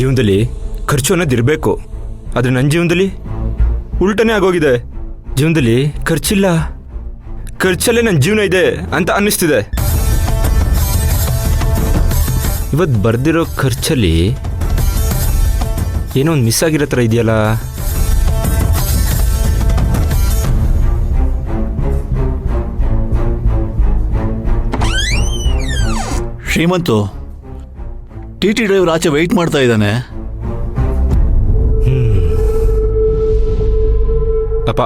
ಜೀವನದಲ್ಲಿ ಖರ್ಚು ಅನ್ನೋದಿರಬೇಕು. ಆದರೆ ನನ್ನ ಜೀವನದಲ್ಲಿ ಉಲ್ಟನೇ ಆಗೋಗಿದೆ. ಜೀವನದಲ್ಲಿ ಖರ್ಚಿಲ್ಲ, ಖರ್ಚಲ್ಲೇ ನನ್ನ ಜೀವನ ಇದೆ ಅಂತ ಅನ್ನಿಸ್ತಿದೆ. ಇವತ್ತು ಬರ್ದಿರೋ ಖರ್ಚಲ್ಲಿ ಏನೋ ಒಂದು ಮಿಸ್ ಆಗಿರೋ ಥರ ಇದೆಯಲ್ಲ. ಶ್ರೀಮಂತು, ಟಿ ಡ್ರೈವರ್ ಆಚೆ ವೆಯ್ಟ್ ಮಾಡ್ತಾ ಇದ್ದಾನೆ. ಅಪ್ಪ,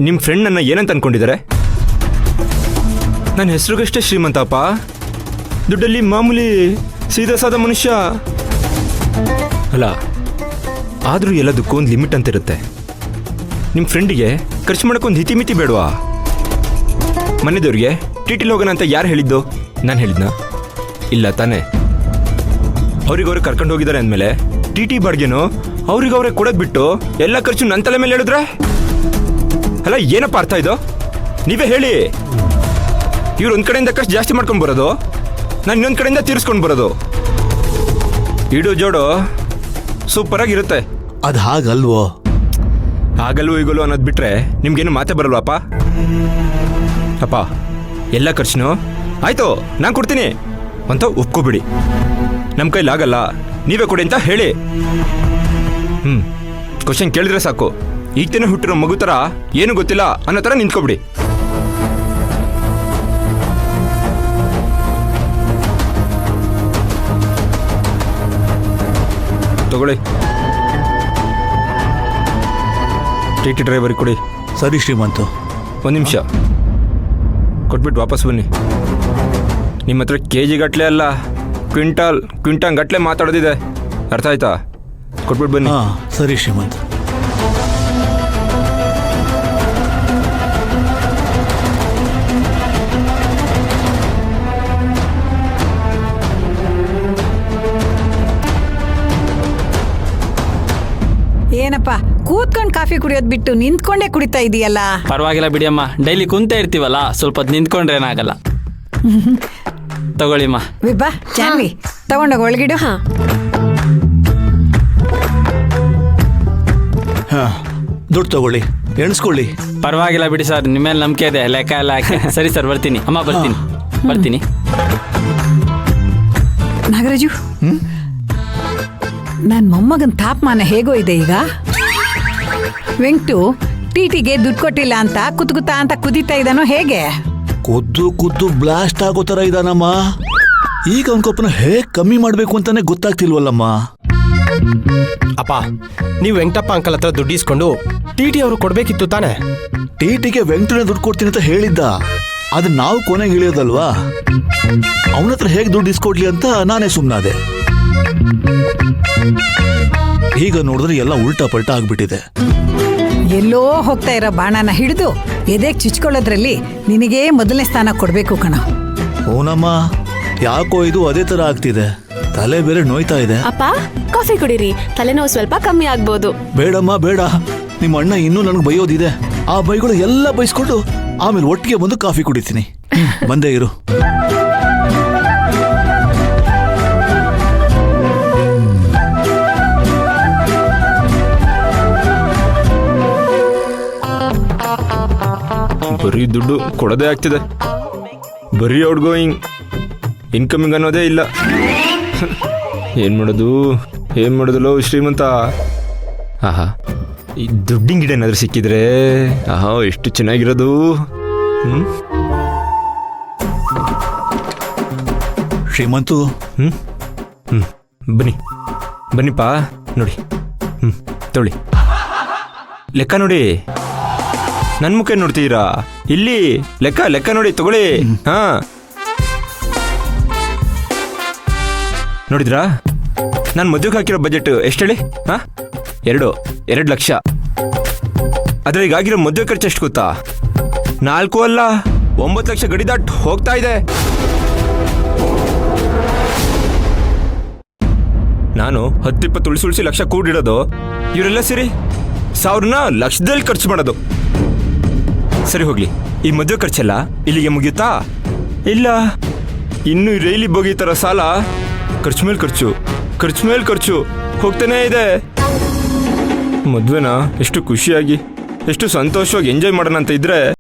ನಿಮ್ಮ ಫ್ರೆಂಡ್ ನನ್ನ ಏನಂತ ಅನ್ಕೊಂಡಿದ್ದಾರೆ? ನನ್ನ ಹೆಸರುಗಷ್ಟೇ ಶ್ರೀಮಂತ ಅಪ್ಪ, ದುಡ್ಡಲ್ಲಿ ಮಾಮೂಲಿ ಸೀದಾ ಸಾದ ಮನುಷ್ಯ ಅಲ್ಲ. ಆದರೂ ಎಲ್ಲದಕ್ಕೂ ಒಂದು ಲಿಮಿಟ್ ಅಂತ ಇರುತ್ತೆ. ನಿಮ್ಮ ಫ್ರೆಂಡಿಗೆ ಖರ್ಚು ಮಾಡೋಕ್ಕೊಂದು ಹಿತಿಮಿತಿ ಬೇಡವಾ? ಮನೆದೇವ್ರಿಗೆ ಟಿಟಿಲಿ ಹೋಗೋಣ ಅಂತ ಯಾರು ಹೇಳಿದ್ದು? ನಾನು ಹೇಳಿದ್ನಾ? ಇಲ್ಲ ತಾನೇ. ಅವ್ರಿಗವ್ರಿಗೆ ಕರ್ಕೊಂಡು ಹೋಗಿದ್ದಾರೆ ಅಂದಮೇಲೆ ಟಿ ಬಾಡ್ಗೆನೋ ಅವ್ರಿಗವ್ರೆ ಕೊಡೋದು ಬಿಟ್ಟು ಎಲ್ಲ ಖರ್ಚು ನನ್ನ ತಲೆ ಮೇಲೆ ಹೇಳಿದ್ರೆ ಅಲ್ಲ, ಏನಪ್ಪ ಅರ್ಥ ಇದು? ನೀವೇ ಹೇಳಿ. ಇವ್ರು ಒಂದು ಕಡೆಯಿಂದ ಖರ್ಚು ಜಾಸ್ತಿ ಮಾಡ್ಕೊಂಡು ಬರೋದು, ನಾನು ಇನ್ನೊಂದು ಕಡೆಯಿಂದ ತೀರಿಸ್ಕೊಂಡು ಬರೋದು. ಇಡು ಜೋಡು ಸೂಪರಾಗಿರುತ್ತೆ. ಅದು ಹಾಗಲ್ವೋ? ಆಗಲ್ವೋ ಈಗಲ್ವೋ ಅನ್ನೋದು ಬಿಟ್ರೆ ನಿಮ್ಗೇನು ಮಾತೇ ಬರಲ್ವಪ್ಪ? ಅಪ್ಪ, ಎಲ್ಲ ಖರ್ಚು ಆಯಿತು ನಾನು ಕೊಡ್ತೀನಿ ಅಂತ ಒಪ್ಕೊಬಿಡಿ. ನಮ್ಮ ಕೈಲಾಗಲ್ಲ, ನೀವೇ ಕೊಡಿ ಅಂತ ಹೇಳಿ. ಕ್ವಶನ್ ಕೇಳಿದ್ರೆ ಸಾಕು. ಈಗ ತಾನೇ ಹುಟ್ಟಿರೋ ಮಗು ಥರ ಏನು ಗೊತ್ತಿಲ್ಲ ಅನ್ನೋ ಥರ ನಿಂತ್ಕೊಬಿಡಿ. ತಗೊಳ್ಳಿ, ಟಿ ಡ್ರೈವರಿಗೆ ಕೊಡಿ. ಸರಿ ಶ್ರೀಮಂತು. ಒಂದು ನಿಮಿಷ ಕೊಟ್ಬಿಟ್ಟು ವಾಪಸ್ ಬನ್ನಿ. ನಿಮ್ಮ ಹತ್ರ ಕೆ ಜಿ ಗಟ್ಟಲೆ ಅಲ್ಲ, ಕ್ವಿಂಟಲ್ ಗಟ್ಟಲೆ ಮಾತಾಡೋದಿದೆ, ಅರ್ಥ ಆಯ್ತಾ? ಕೊಟ್ಬಿಟ್ಟು ಬನ್ನಿ. ಹಾಂ ಸರಿ ಶ್ರೀಮಂತ್. ಏನಪ್ಪ ಕೂತ್ಕೊಂಡು ಕಾಫಿ ಕುಡಿಯೋದು ಬಿಟ್ಟು ನಿಂತ್ಕೊಂಡೇ ಕುಡಿತಾ ಇದೀಯಲ್ಲ? ಪರವಾಗಿಲ್ಲ ಬಿಡಿಯಮ್ಮ, ಡೈಲಿ ಕುಂತ ಇರ್ತೀವಲ್ಲ, ಸ್ವಲ್ಪ ಹೊತ್ತು ನಿಂತ್ಕೊಂಡ್ರೆ ಏನಾಗಲ್ಲ. ತಗೊಳ್ಳಿಮ್ಮ. ವಿಬ್ಬಾ ಜಾನ್ವಿ ತಗೊಂಡೋಗ ಒಳಗಿಡು. ಹಾಂ ದುಡ್ಡು ತಗೊಳ್ಳಿ, ಎಣಿಸ್ಕೊಳ್ಳಿ. ಪರವಾಗಿಲ್ಲ ಬಿಡಿ ಸರ್, ನಿಮ್ಮ ಮೇಲೆ ನಂಬಿಕೆ ಇದೆ, ಲೆಕ್ಕ ಎಲ್ಲ ಹಾಕಿ. ಸರಿ ಸರ್, ಬರ್ತೀನಿ ಅಮ್ಮ, ಬರ್ತೀನಿ. ನಾಗರಾಜು, ನನ್ನ ಮೊಮ್ಮಗನ ತಾಪಮಾನ ಹೇಗೋ ಇದೆ ಈಗ? ವೆಂಕಟು ಟಿಟಿಗೆ ದುಡ್ಡು ಕೊಟ್ಟಿಲ್ಲ ಅಂತ ಕುತ್ಕುತ್ತಾ ಅಂತ ಕುದೀತಾ ಇದ್ದಾನೋ ಹೇಗೆ? ಕುದ್ದು ಬ್ಲಾಸ್ಟ್ ಆಗೋ ತರ ಇದಾನಮ್ಮ. ಈಗ ಅವನ್ಕೊಪ್ಪನ ಹೇಗ್ ಕಮ್ಮಿ ಮಾಡ್ಬೇಕು ಅಂತಾನೆ ಗೊತ್ತಾಗ್ತಿಲ್ವಲ್ಲಮ್ಮ. ಅಪ್ಪ, ನೀವು ವೆಂಕಟಪ್ಪ ಅಂಕಲ್ ಹತ್ರ ದುಡ್ಡು ಇಸ್ಕೊಂಡು ಟಿ ಅವರು ಕೊಡ್ಬೇಕಿತ್ತು ತಾನೆ? ಟಿಟಿಗೆ ವೆಂಕಟನೇ ದುಡ್ಡು ಕೊಡ್ತೀನಿ ಅಂತ ಹೇಳಿದ್ದ. ಅದು ನಾವು ಕೊನೆಗೆ ಇಳಿಯೋದಲ್ವಾ? ಅವನ ಹತ್ರ ಹೇಗೆ ದುಡ್ಡು ಇಸ್ಕೊಡ್ಲಿ ಅಂತ ನಾನೇ ಸುಮ್ಮನಾದೆ. ಈಗ ನೋಡಿದ್ರೆ ಎಲ್ಲ ಉಲ್ಟಾ ಪಲ್ಟಾ ಆಗ್ಬಿಟ್ಟಿದೆ. ಎಲ್ಲೋ ಹೋಗ್ತಾ ಇರೋ ಬಾಣನ ಹಿಡಿದು ಎದೆಗೆ ಚುಚ್ಕೊಳ್ಳೋದ್ರಲ್ಲಿ ನಿನಗೇ ಮೊದಲನೇ ಸ್ಥಾನ ಕೊಡ್ಬೇಕು ಕಣ. ಓನಮ್ಮ, ಯಾಕೋ ಇದು ಅದೇ ತರ ಆಗ್ತಿದೆ. ತಲೆ ಬೇರೆ ನೋಯ್ತಾ ಇದೆ. ಅಪ್ಪ, ಕಾಫಿ ಕುಡೀರಿ, ತಲೆನೋವು ಸ್ವಲ್ಪ ಕಮ್ಮಿ ಆಗ್ಬೋದು. ಬೇಡಮ್ಮ ಬೇಡ, ನಿಮ್ಮ ಅಣ್ಣ ಇನ್ನೂ ನನಗೆ ಬೈಯೋದಿದೆ. ಆ ಬೈಗಳು ಎಲ್ಲ ಬೈಸ್ಕೊಂಡು ಆಮೇಲೆ ಒಟ್ಟಿಗೆ ಬಂದು ಕಾಫಿ ಕುಡಿತೀನಿ. ಬಂದೇ ಇರು. ಬರೀ ದುಡ್ಡು ಕೊಡೋದೇ ಆಗ್ತಿದೆ, ಬರೀ ಔಟ್ ಗೋಯಿಂಗ್, ಇನ್ಕಮಿಂಗ್ ಅನ್ನೋದೇ ಇಲ್ಲ. ಏನು ಮಾಡೋದಲ್ಲೋ ಶ್ರೀಮಂತ. ಆಹಾ, ಈ ದುಡ್ಡಿನ ಗಿಡ ಏನಾದರೂ ಸಿಕ್ಕಿದ್ರೆ ಆಹಾ ಎಷ್ಟು ಚೆನ್ನಾಗಿರೋದು. ಶ್ರೀಮಂತು, ಬನ್ನಿಪ್ಪ ನೋಡಿ. ತೊಳಿ, ಲೆಕ್ಕ ನೋಡಿ. ನನ್ನ ಮುಖ ನೋಡ್ತೀರಾ? ಇಲ್ಲಿ ಲೆಕ್ಕ ನೋಡಿ, ತಗೊಳ್ಳಿ. ಹಾ, ನೋಡಿದ್ರಾ? ನಾನು ಮದುವೆಗೆ ಹಾಕಿರೋ ಬಜೆಟ್ ಎಷ್ಟು ಹೇಳಿ? ಹಾ, 2 ಲಕ್ಷ. ಆದರೆ ಈಗ ಆಗಿರೋ ಮದುವೆ ಖರ್ಚು ಎಷ್ಟು ಗೊತ್ತಾ? 4 ಅಲ್ಲ 9 ಲಕ್ಷ ಗಡಿ ದಾಟ್ ಹೋಗ್ತಾ ಇದೆ. ನಾನು 10-20 ಉಳಿಸಿ ಲಕ್ಷ ಕೂಡಿಡೋದು, ಇವರೆಲ್ಲ ಸೇರಿ 1000ನ ಲಕ್ಷದಲ್ಲಿ ಖರ್ಚು ಮಾಡೋದು. ಸರಿ ಹೋಗ್ಲಿ, ಈ ಮದುವೆ ಖರ್ಚೆಲ್ಲ ಇಲ್ಲಿಗೆ ಮುಗಿಯುತ್ತಾ? ಇಲ್ಲ, ಇನ್ನು ರೈಲಿ ಬೋಗಿ ಥರ ಸಾಲ ಖರ್ಚು ಮೇಲೆ ಖರ್ಚು, ಖರ್ಚು ಮೇಲೆ ಖರ್ಚು ಹೋಗ್ತಾನೇ ಇದೆ. ಮದ್ವೆನ ಎಷ್ಟು ಖುಷಿಯಾಗಿ ಎಷ್ಟು ಸಂತೋಷವಾಗಿ ಎಂಜಾಯ್ ಮಾಡೋಣ ಅಂತ ಇದ್ರೆ